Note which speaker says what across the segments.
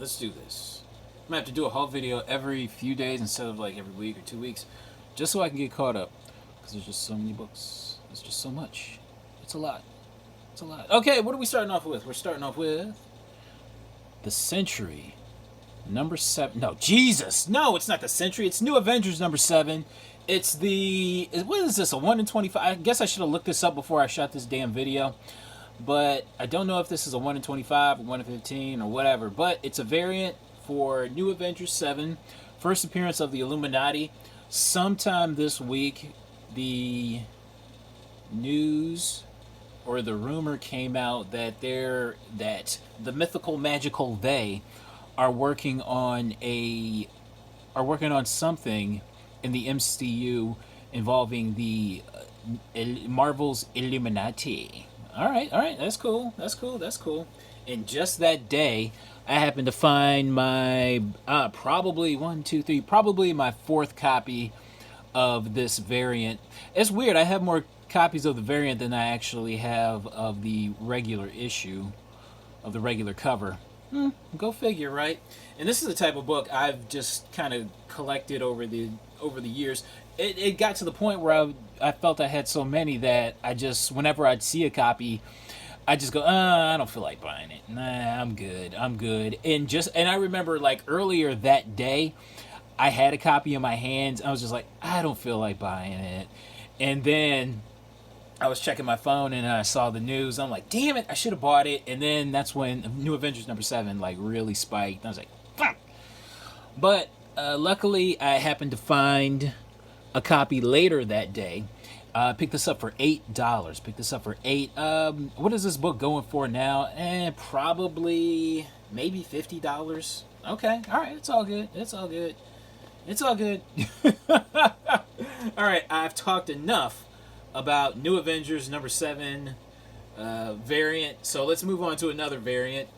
Speaker 1: Let's do this. I'm gonna have to do a haul video every few days instead of like every week or 2 weeks, just so I can get caught up. Because there's just so many books. It's just so much. It's a lot. It's a lot. Okay, what are we starting off with? We're starting off with The Century, number 7. No, Jesus! No, it's not The Century. It's New Avengers number 7. It's the... What is this, a 1 in 25? I guess I should have looked this up before I shot this damn video. But I don't know if this is a 1 in 25 or 1 in 15 or whatever. But it's a variant for New Avengers 7. First appearance of the Illuminati. Sometime this week, the news or the rumor came out that the mythical magical they are working on something in the MCU involving the Marvel's Illuminati. All right, that's cool. And just that day, I happened to find my probably my fourth copy of this variant. It's weird. I have more copies of the variant than I actually have of the regular issue, of the regular cover. Go figure, right? And this is the type of book I've just kind of collected over the years. It got to the point where I felt I had so many that I just, whenever I'd see a copy, I just go, I don't feel like buying it. Nah, I'm good. And I remember like earlier that day, I had a copy in my hands. I was just like, I don't feel like buying it. And then I was checking my phone and I saw the news. I'm like, damn it, I should have bought it. And then that's when New Avengers number 7 like really spiked. I was like, fuck. But luckily, I happened to find a copy later that day. Picked this up for $8. Picked this up for $8. What is this book going for now? Probably maybe $50. Okay, all right, it's all good. All right, I've talked enough about New Avengers number 7 variant. So let's move on to another variant.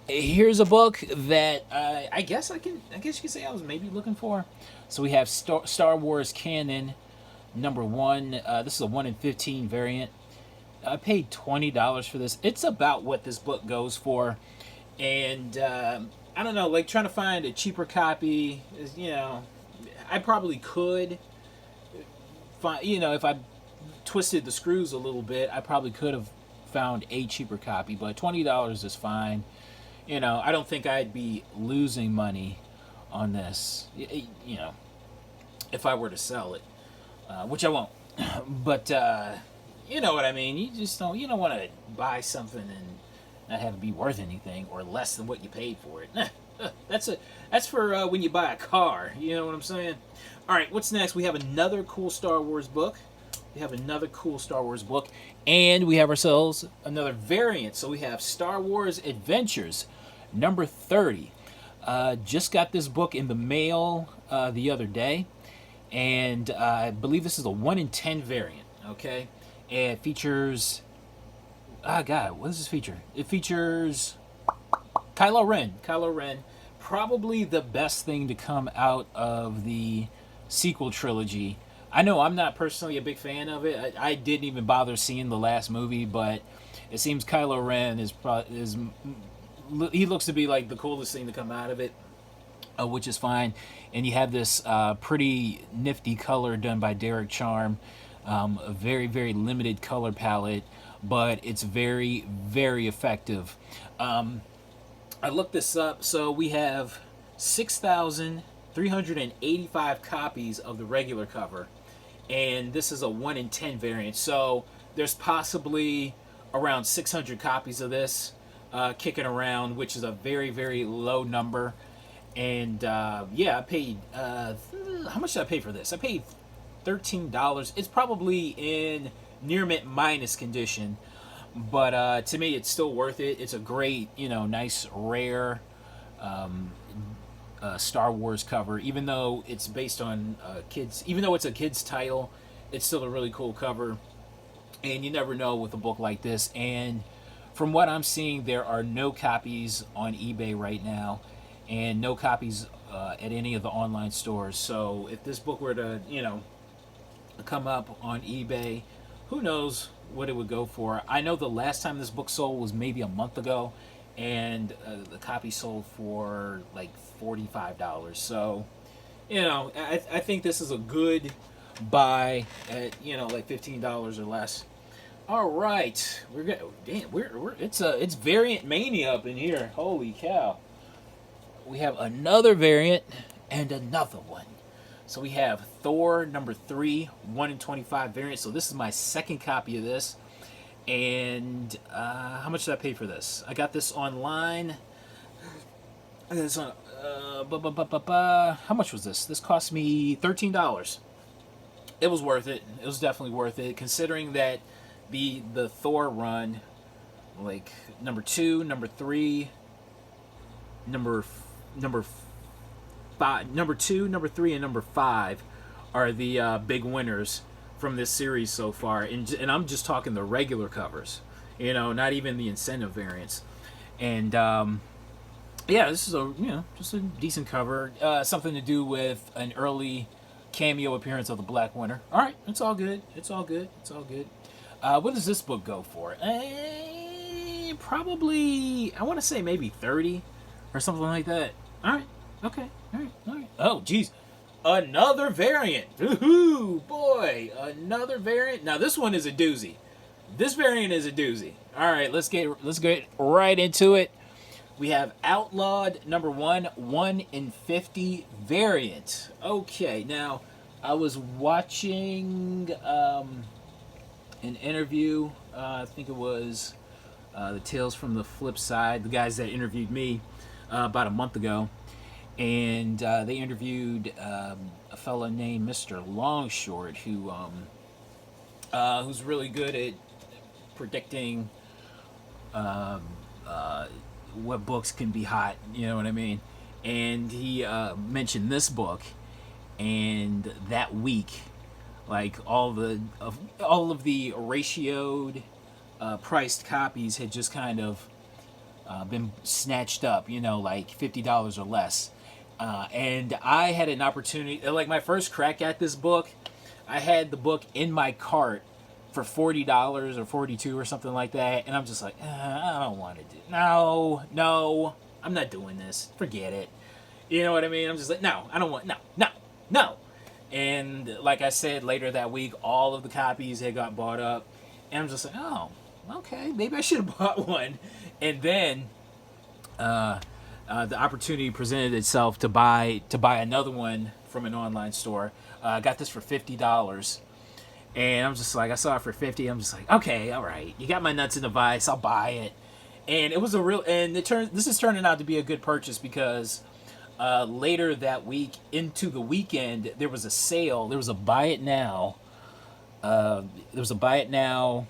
Speaker 1: Here's a book that I guess you could say I was maybe looking for. So we have Star Wars Canon number 1. This is a 1 in 15 variant. I paid $20 for this. It's about what this book goes for, and I don't know, like trying to find a cheaper copy is, I probably could find, if I twisted the screws a little bit, I probably could have found a cheaper copy, but $20 is fine. I don't think I'd be losing money on this, if I were to sell it, which I won't. But you know what I mean. You don't want to buy something and not have it be worth anything or less than what you paid for it. That's for when you buy a car. You know what I'm saying? All right, what's next? We have another cool Star Wars book. And we have ourselves another variant. So we have Star Wars Adventures, number 30. Just got this book in the mail the other day. And I believe this is a 1 in 10 variant, okay? And it features... what does this feature? It features Kylo Ren. Probably the best thing to come out of the sequel trilogy. I know I'm not personally a big fan of it. I didn't even bother seeing the last movie, but it seems Kylo Ren he looks to be like the coolest thing to come out of it, which is fine. And you have this pretty nifty color done by Derek Charm, a very, very limited color palette, but it's very, very effective. I looked this up, so we have 6,385 copies of the regular cover, and this is a 1 in 10 variant, so there's possibly around 600 copies of this kicking around, which is a very, very low number. And I paid how much did I pay for this? I paid $13. It's probably in near mint minus condition, but to me it's still worth it. It's a great, nice rare Star Wars cover. Even though it's based on even though it's a kid's title, it's still a really cool cover. And you never know with a book like this. And from what I'm seeing, there are no copies on eBay right now, and no copies at any of the online stores. So if this book were to, come up on eBay, who knows what it would go for. I know the last time this book sold was maybe a month ago, and the copy sold for like $45. So, I think this is a good buy at like $15 or less. All right, we're gonna damn we're it's variant mania up in here. Holy cow! We have another variant and another one. So we have Thor number 3, 1 in 25 variant. So this is my second copy of this. And how much did I pay for this? I got this online. I got this on. How much was this? This cost me $13. It was worth it. It was definitely worth it, considering that the Thor run, like number 2, number 3, number 5, number 2, number 3, and number 5 are the big winners from this series so far, and I'm just talking the regular covers, not even the incentive variants. And yeah, this is just a decent cover. Something to do with an early cameo appearance of the Black Winter. All right, it's all good. It's all good. It's all good. What does this book go for? Probably, I want to say maybe 30 or something like that. All right. Okay. All right. All right. Oh, geez. Another variant. Woohoo, boy. Another variant. Now, this one is a doozy. This variant is a doozy. All right, let's get right into it. We have Outlawed number 1, 1 in 50 variant. Okay, now, I was watching an interview. I think it was the Tales from the Flip Side, the guys that interviewed me about a month ago. And they interviewed a fella named Mr. Longshort, who's really good at predicting what books can be hot. You know what I mean? And he mentioned this book, and that week, like all of the ratioed, priced copies had just kind of been snatched up. Like $50 or less. And I had an opportunity, like my first crack at this book, I had the book in my cart for $40 or $42 or something like that, and I'm just like, I don't want to do. No, I'm not doing this. Forget it. You know what I mean? I'm just like, no, I don't want. No. And like I said, later that week, all of the copies had got bought up, and I'm just like, oh, okay, maybe I should have bought one. And then the opportunity presented itself to buy another one from an online store. I got this for $50. And I'm just like, I saw it for 50. I'm just like, okay, all right. You got my nuts in a vice. I'll buy it. And it was this is turning out to be a good purchase because later that week into the weekend, there was a sale. There was a buy it now. There was a buy it now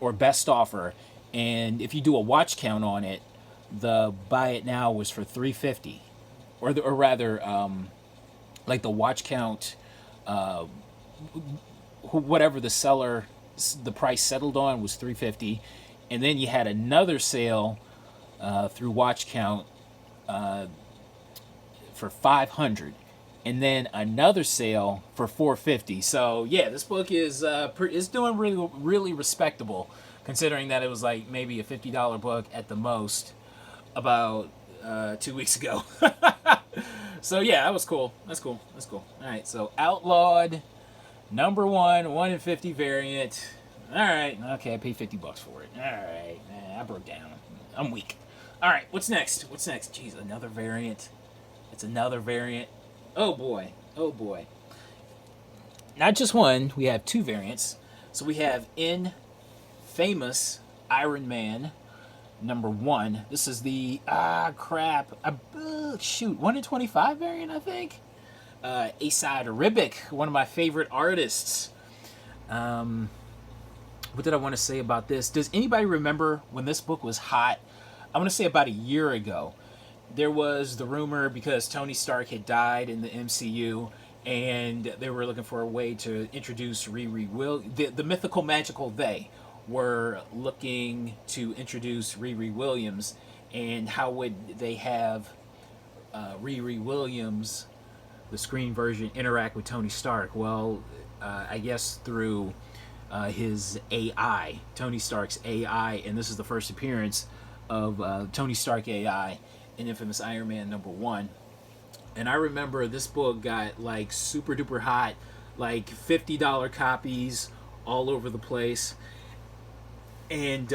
Speaker 1: or best offer. And if you do a watch count on it, the buy it now was for $350, or rather, like the watch count, whatever the price settled on was $350, and then you had another sale through watch count for $500, and then another sale for $450. So yeah, this book is doing really really respectable, considering that it was like maybe a $50 book at the most about 2 weeks ago. So yeah, that was cool. That's cool. All right, so Outlawed number 1, 1 in 50 variant. All right, okay, I paid $50 for it. All right, I broke down. I'm weak. All right, what's next? Jeez, another variant. It's another variant. Oh boy. Not just one. We have 2 variants. So we have Infamous Iron Man number 1. This is the 1 in 25 variant, I think. Asad Ribic, one of my favorite artists. What did I want to say about this? Does anybody remember when this book was hot? I want to say about a year ago. There was the rumor because Tony Stark had died in the MCU, and they were looking for a way to introduce Riri Williams. The mythical, magical they were looking to introduce Riri Williams, and how would they have Riri Williams, the screen version, interact with Tony Stark? Well, I guess through his AI, Tony Stark's AI, and this is the first appearance of Tony Stark AI in Infamous Iron Man #1. And I remember this book got like super duper hot, like $50 copies all over the place. And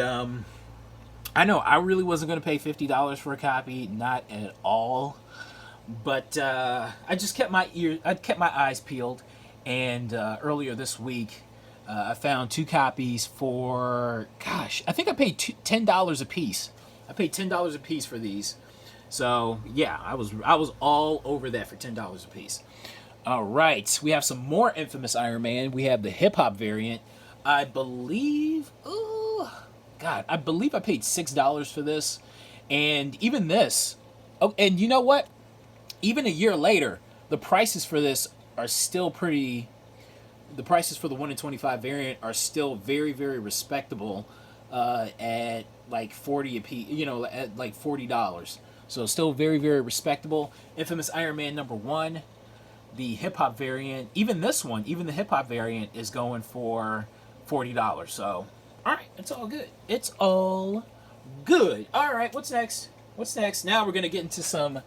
Speaker 1: I know I really wasn't going to pay $50 for a copy, not at all. But I just kept I kept my eyes peeled. And earlier this week, I found two copies for, gosh, I think I paid $10 a piece. I paid $10 a piece for these. So yeah, I was all over that for $10 a piece. All right, we have some more Infamous Iron Man. We have the hip hop variant. I believe, oh God, I believe I paid $6 for this, and even this. Oh, and you know what? Even a year later, the prices for this are still pretty. The prices for the 1 in 25 variant are still very, very respectable at like 40 a piece, you know, at like $40. So still very, very respectable. Infamous Iron Man #1, the hip hop variant, even this one, even the hip hop variant is going for $40. So, all right, it's all good. It's all good. All right, what's next? What's next? Now we're gonna get into some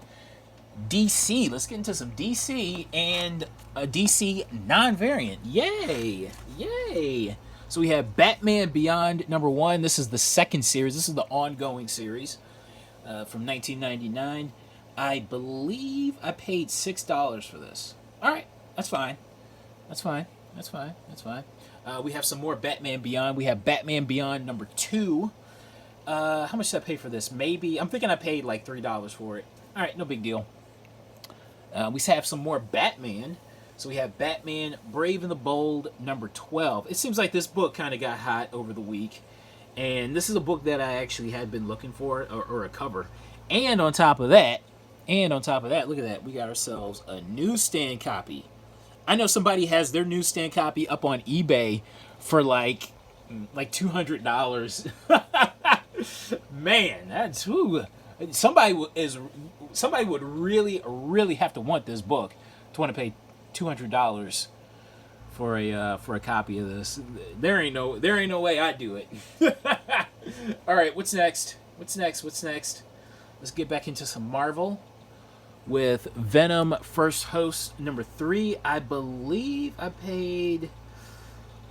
Speaker 1: DC. Let's get into some DC and a DC non-variant. Yay! Yay! So we have Batman Beyond #1. This is the second series. This is the ongoing series from 1999. I believe I paid $6 for this. All right, that's fine. That's fine. That's fine. That's fine. We have some more Batman Beyond. We have Batman Beyond #2. How much did I pay for this? Maybe I'm thinking I paid like $3 for it. All right, no big deal. We have some more Batman. So we have Batman Brave and the Bold #12. It seems like this book kind of got hot over the week. And this is a book that I actually had been looking for, or a cover. And on top of that, look at that. We got ourselves a newsstand copy. I know somebody has their newsstand copy up on eBay for like $200. Man, that's who. Somebody would really have to want this book to want to pay $200 for a copy of this. There ain't no way I'd do it. All right, what's next? What's next? Let's get back into some Marvel with Venom First Host #3. I believe I'm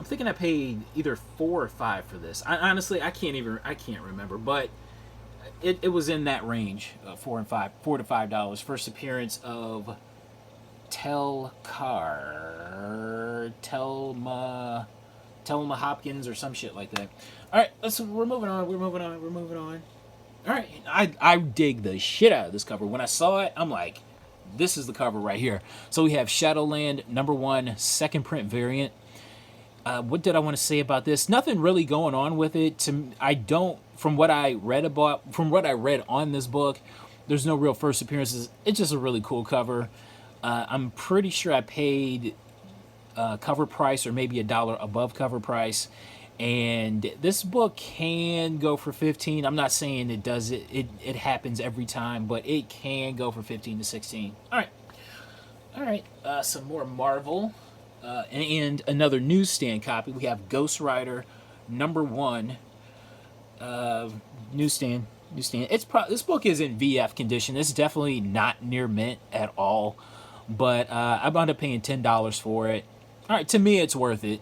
Speaker 1: thinking I paid either 4 or 5 for this. Honestly, I can't remember, but it was in that range, $4 to $5. First appearance of Telma Hopkins or some shit like that. All right, we're moving on. All right, I dig the shit out of this cover. When I saw it, I'm like, this is the cover right here. So we have Shadowland #1 second print variant. What did I want to say about this? Nothing really going on with it. From what I read on this book, there's no real first appearances. It's just a really cool cover. I'm pretty sure I paid cover price or maybe $1 above cover price. And this book can go for 15. I'm not saying it does it happens every time, but it can go for 15 to 16. All right. Some more Marvel and another newsstand copy. We have Ghost Rider #1 newsstand. This book is in VF condition. It's definitely not near mint at all, but I wound up paying $10 for it. All right, to me it's worth it,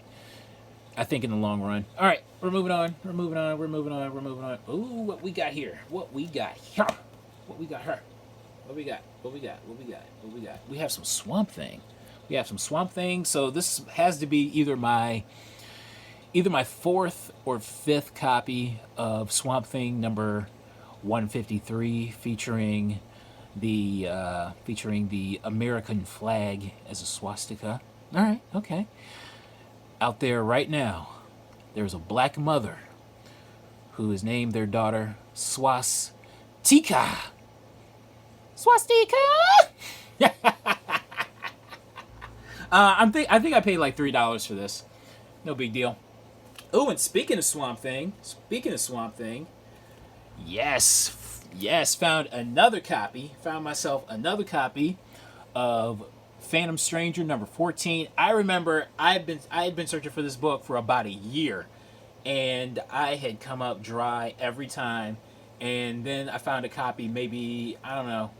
Speaker 1: I think, in the long run. All right, we're moving on. Ooh, what we got here? We have some Swamp Thing. So this has to be either my 4th or 5th copy of Swamp Thing #153, featuring the American flag as a swastika. All right, okay. Out there right now, there's a black mother who has named their daughter Swastika. I think I paid like $3 for this. No big deal. Oh, and speaking of Swamp Thing, yes, found myself another copy of Phantom Stranger #14. I remember I had been searching for this book for about a year, and I had come up dry every time. And then I found a copy maybe, I don't know,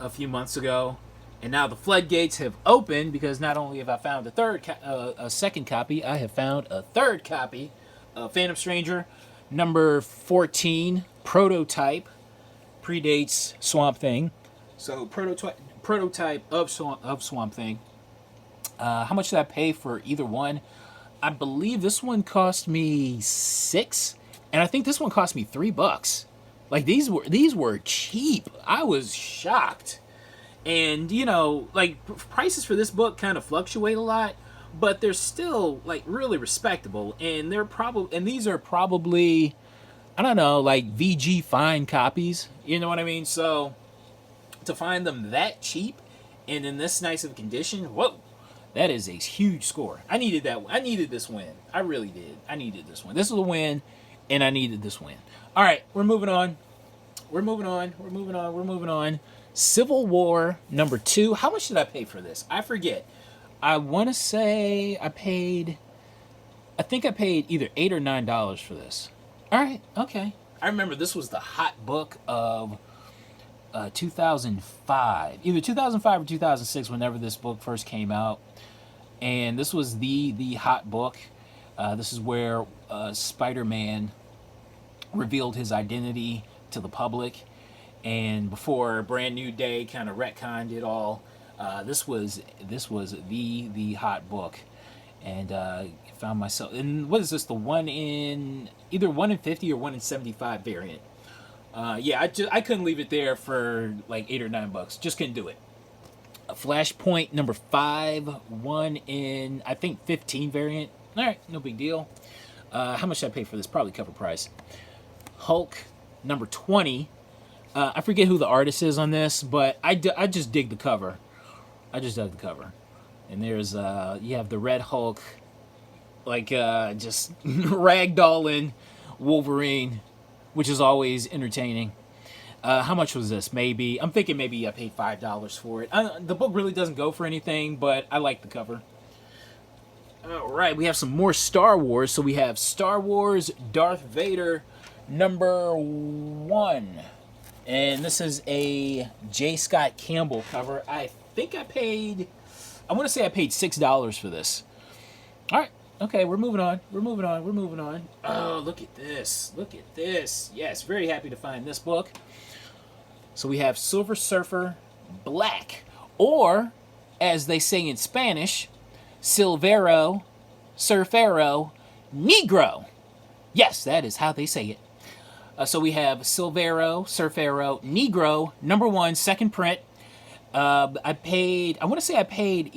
Speaker 1: a few months ago. And now the floodgates have opened because not only have I found a second copy, I have found a third copy of Phantom Stranger, number 14, prototype, predates Swamp Thing. So prototype of Swamp Thing. How much did I pay for either one? I believe this one cost me $6, and I think this one cost me $3. Like these were cheap. I was shocked. And you know, like prices for this book kind of fluctuate a lot, but they're still like really respectable. And these are probably, I don't know, like VG fine copies. You know what I mean? So to find them that cheap and in this nice of condition, whoa, that is a huge score. I needed that. I needed this win. I really did. I needed this win. This was a win, and I needed this win. All right, we're moving on. We're moving on. Civil War number 2. How much did I pay for this? I forget. I want to say I think I paid either $8 or $9 for this. All right, okay. I remember this was the hot book of 2005. Either 2005 or 2006, whenever this book first came out. And this was the hot book. This is where Spider-Man revealed his identity to the public, and before Brand New Day kind of retconned it all, this was the hot book, and found myself. And what is this? The one in either 1 in 50 or 1 in 75 variant. Yeah, I couldn't leave it there for like $8 or $9. Just couldn't do it. Flashpoint number 5, 1 in I think 15 variant. All right, no big deal. How much did I pay for this? Probably cover price. Hulk number 20. I forget who the artist is on this, but I just dig the cover. I just dug the cover. And there's you have the Red Hulk, like just ragdolling Wolverine, which is always entertaining. How much was this? I'm thinking maybe I paid $5 for it. The book really doesn't go for anything, but I like the cover. All right, we have some more Star Wars. So we have Star Wars Darth Vader number 1. And this is a J. Scott Campbell cover. I want to say I paid $6 for this. All right. Okay, we're moving on. Oh, look at this. Yes, very happy to find this book. So we have Silver Surfer Black, or as they say in Spanish, Silvero Surfero Negro. Yes, that is how they say it. So we have Silvero Surfero Negro number 1, second print. I want to say I paid.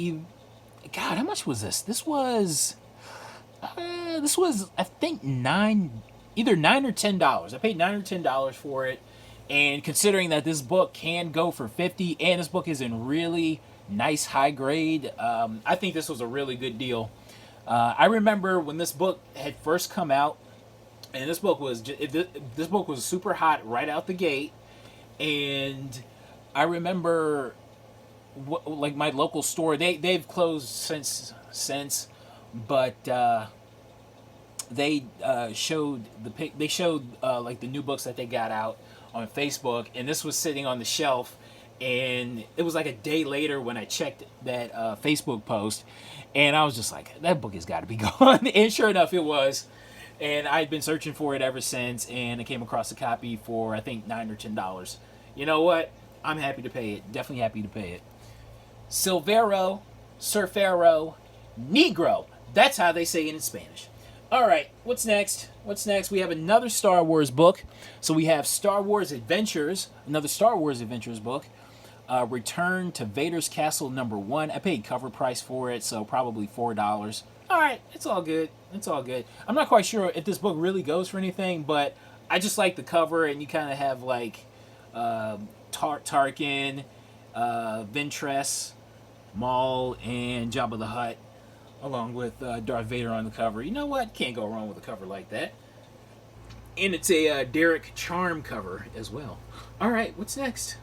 Speaker 1: God, how much was this? This was I think either $9 or $10. I paid $9 or $10 for it, and considering that this book can go for $50, and this book is in really nice high grade, I think this was a really good deal. I remember when this book had first come out, and this book was super hot right out the gate, and I remember like my local store, they've closed since, but they showed like the new books that they got out on Facebook, and this was sitting on the shelf, and it was like a day later when I checked that Facebook post, and I was just like, that book has got to be gone. And sure enough, it was. And I'd been searching for it ever since, and I came across a copy for, I think, $9 or $10. You know what? I'm happy to pay it. Definitely happy to pay it. Silvero Surfero Negro. That's how they say it in Spanish. All right, what's next? We have another Star Wars book. So we have Star Wars Adventures, another Star Wars Adventures book. Return to Vader's Castle number 1. I paid cover price for it, so probably $4. All right, it's all good. I'm not quite sure if this book really goes for anything, but I just like the cover, and you kind of have like Tarkin, Ventress, Maul, and Jabba the Hutt, along with Darth Vader on the cover. You know what? Can't go wrong with a cover like that. And it's a Derek Charm cover as well. All right, what's next?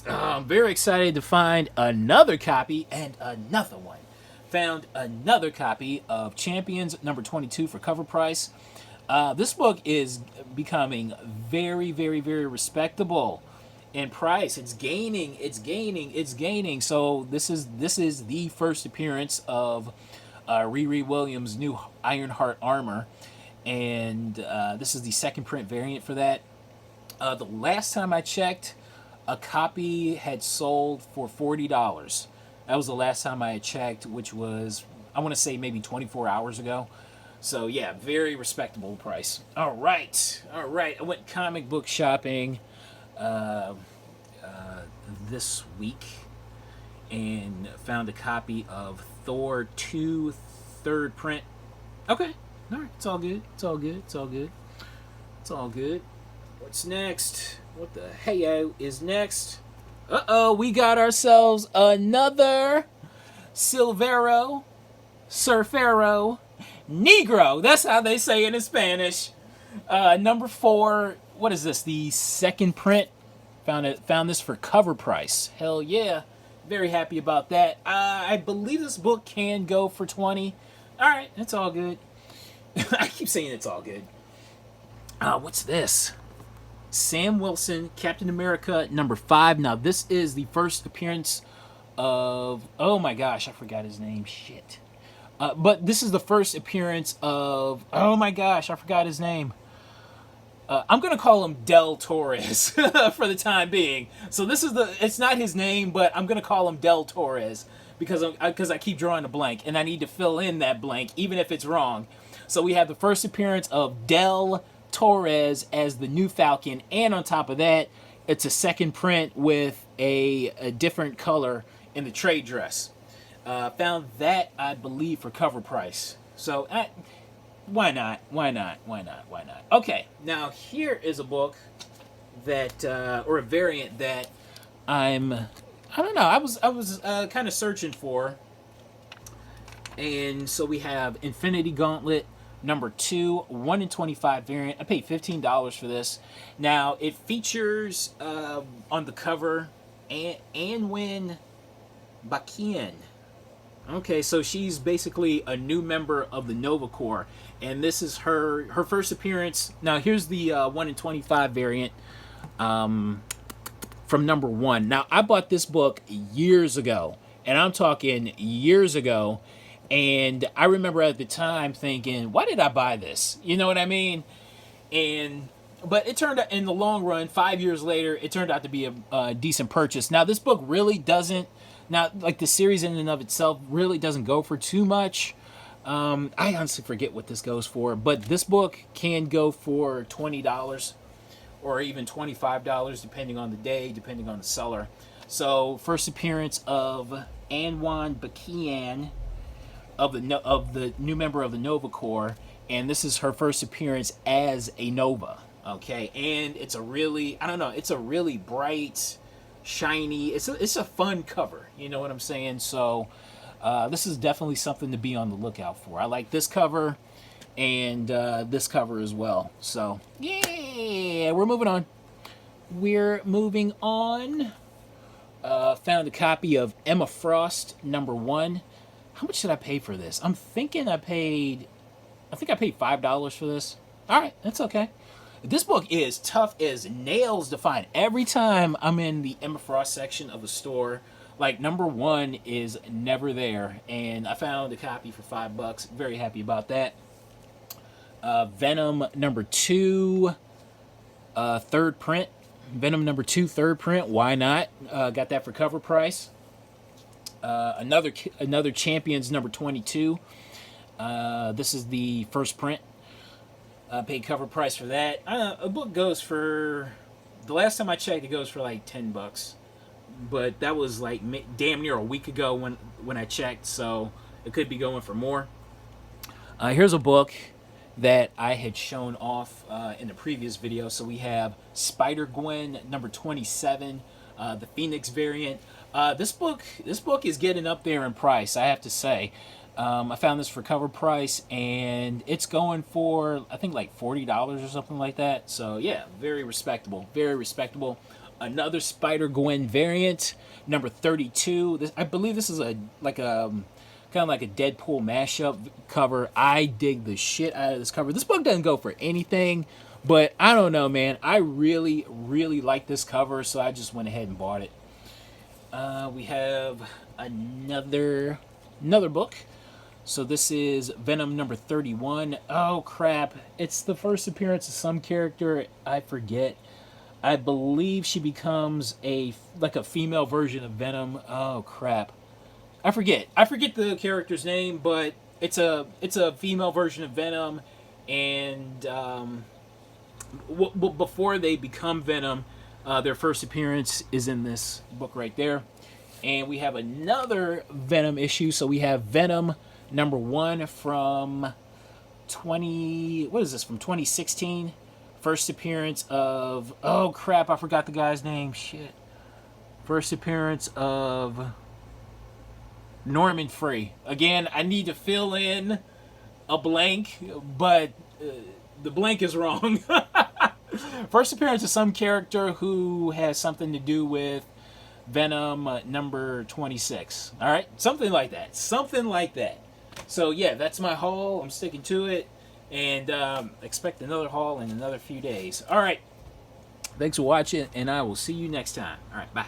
Speaker 1: I'm very excited to find another copy, and another one. Found another copy of Champions number 22 for cover price. This book is becoming very, very, very respectable in price. It's gaining, it's gaining, it's gaining. So this is the first appearance of Riri Williams' new Ironheart armor, and this is the second print variant for that. The last time I checked, a copy had sold for $40. That was the last time I had checked, which was, I want to say, maybe 24 hours ago. So yeah, very respectable price. All right, all right. I went comic book shopping this week and found a copy of Thor 2 third print. Okay, all right. It's all good. It's all good. It's all good. It's all good. What's next? What the heyo is next? Uh-oh, we got ourselves another Silvero, Surfero, Negro. That's how they say it in Spanish. Number 4. What is this? The second print. Found this for cover price. Hell yeah. Very happy about that. I believe this book can go for 20. All right, it's all good. I keep saying it's all good. What's this? Sam Wilson, Captain America, number 5. Now, this is the first appearance of... Oh my gosh, I forgot his name. Shit. But this is the first appearance of... Oh my gosh, I forgot his name. I'm going to call him Del Torres for the time being. So this is the... It's not his name, but I'm going to call him Del Torres because I keep drawing a blank, and I need to fill in that blank, even if it's wrong. So we have the first appearance of Del Torres as the new Falcon, and on top of that, it's a second print with a different color in the trade dress. Found that, I believe, for cover price. So why not? Why not? Why not? Why not? Okay, now here is a book that or a variant that I don't know. I was kind of searching for, and so we have Infinity Gauntlet number 2, 1 in 25 variant. I paid $15 for this. Now, it features on the cover Anwen Bakian. Okay, so she's basically a new member of the Nova Corps, and this is her first appearance. Now, here's the 1 in 25 variant from number 1. Now, I bought this book years ago, and I'm talking years ago, and I remember at the time thinking, why did I buy this? You know what I mean? But it turned out, in the long run, 5 years later, it turned out to be a decent purchase. Now, this book really doesn't, now, like the series in and of itself really doesn't go for too much. I honestly forget what this goes for, but this book can go for $20 or even $25, depending on the day, depending on the seller. So, first appearance of Anwan Bakian, of the new member of the Nova Corps, and this is her first appearance as a Nova. Okay, and it's a really, I don't know, it's a really bright, shiny, it's a fun cover. You know what I'm saying? So this is definitely something to be on the lookout for. I like this cover and this cover as well. So yeah, we're moving on. We're moving on. Found a copy of Emma Frost number 1. How much did I pay for this? I'm thinking I think I paid $5 for this. All right, that's okay. This book is tough as nails to find. Every time I'm in the Emma Frost section of the store, like number 1 is never there, and I found a copy for $5. Very happy about that. Venom number 2, third print. Venom number 2, third print. Why not? Got that for cover price. Another Champions number 22. This is the first print. Paid cover price for that. A book goes for, the last time I checked, it goes for like $10. But that was like damn near a week ago when I checked, so it could be going for more. Here's a book that I had shown off in the previous video. So we have Spider-Gwen number 27, the Phoenix variant. This book is getting up there in price, I have to say. I found this for cover price, and it's going for, I think, like $40 or something like that. So yeah, very respectable, very respectable. Another Spider-Gwen variant, number 32. I believe this is a kind of like a Deadpool mashup cover. I dig the shit out of this cover. This book doesn't go for anything, but I don't know, man. I really, really like this cover, so I just went ahead and bought it. We have another book. So this is Venom number 31. Oh crap! It's the first appearance of some character. I forget. I believe she becomes a female version of Venom. Oh crap! I forget the character's name, but it's a female version of Venom, and before they become Venom, their first appearance is in this book right there. And we have another Venom issue. So we have Venom number 1 from from 2016. First appearance of, oh crap, I forgot the guy's name. Shit. First appearance of Norman Free. Again, I need to fill in a blank, but the blank is wrong. First appearance of some character who has something to do with Venom number 26. All right, something like that. So yeah, that's my haul. I'm sticking to it, and expect another haul in another few days. All right, thanks for watching, and I will see you next time. All right, bye.